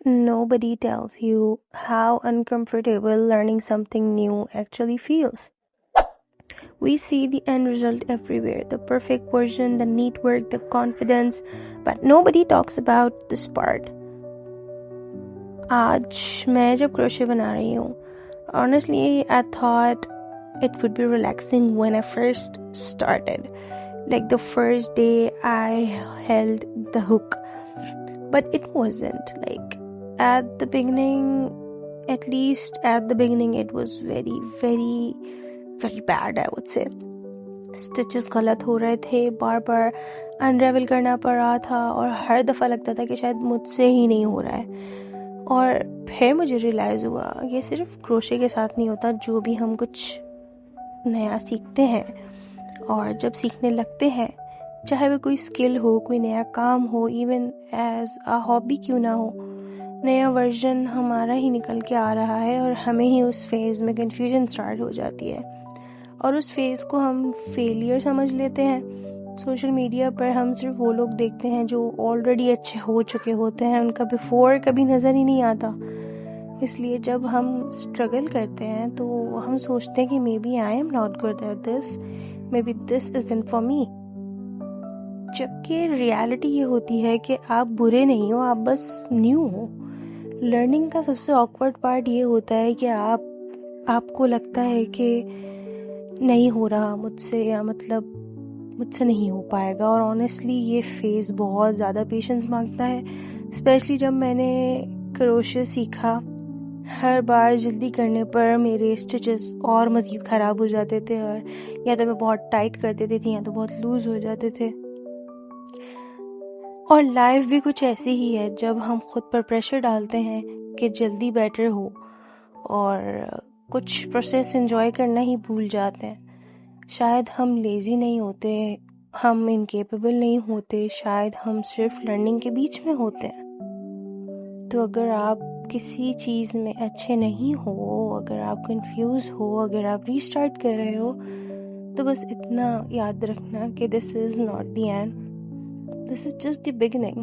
nobody tells you how uncomfortable learning something new actually feels. We see the end result everywhere, the perfect version, the neat work, the confidence, but nobody talks about this part. आज मैं जब crochet बना रही हूँ, honestly I thought it would be relaxing when I first started. Like the first day I held the hook. But it wasn't. Like at the beginning, at least at the beginning, it was very, very, very bad, I would say. Stitches गलत हो रहे थे, बार बार अनरेवल करना पड़ रहा था और हर दफ़ा लगता था कि शायद मुझसे ही नहीं हो रहा है. और फिर मुझे रियलाइज़ हुआ ये सिर्फ क्रोशे के साथ नहीं होता. जो भी हम कुछ नया सीखते हैं और जब सीखने लगते हैं, चाहे वो कोई स्किल हो, कोई नया काम हो, इवन एज अ हॉबी क्यों ना हो, नया वर्जन हमारा ही निकल के आ रहा है और हमें ही उस फेज़ में कन्फ्यूजन स्टार्ट हो जाती है और उस फेज़ को हम फेलियर समझ लेते हैं. सोशल मीडिया पर हम सिर्फ वो लोग देखते हैं जो ऑलरेडी अच्छे हो चुके होते हैं, उनका बिफोर कभी नज़र ही नहीं आता. इसलिए जब हम स्ट्रगल करते हैं तो हम सोचते हैं कि maybe I am not good at this, maybe this isn't for me. जबकि रियलिटी ये होती है कि आप बुरे नहीं हो, आप बस न्यू हो. लर्निंग का सबसे ऑकवर्ड पार्ट ये होता है कि आपको लगता है कि नहीं हो रहा मुझसे, या मतलब मुझसे नहीं हो पाएगा. और ऑनेस्टली ये फेज़ बहुत ज़्यादा पेशेंस मांगता है. स्पेशली जब मैंने क्रोशे सीखा, हर बार जल्दी करने पर मेरे स्टिचेस और मज़ीद ख़राब हो जाते थे और या तो मैं बहुत टाइट कर देती थी या तो बहुत लूज़ हो जाते थे. और लाइफ भी कुछ ऐसी ही है. जब हम खुद पर प्रेशर डालते हैं कि जल्दी बेटर हो और कुछ प्रोसेस एंजॉय करना ही भूल जाते हैं. शायद हम लेज़ी नहीं होते, हम इनकेपेबल नहीं होते, शायद हम सिर्फ लर्निंग के बीच में होते हैं. तो अगर आप किसी चीज़ में अच्छे नहीं हो, अगर आप कंफ्यूज हो, अगर आप रीस्टार्ट कर रहे हो, तो बस इतना याद रखना कि this is not the end, this is just the beginning.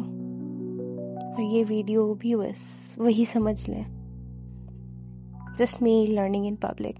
और ये वीडियो भी बस वही समझ लें. Just me learning in public.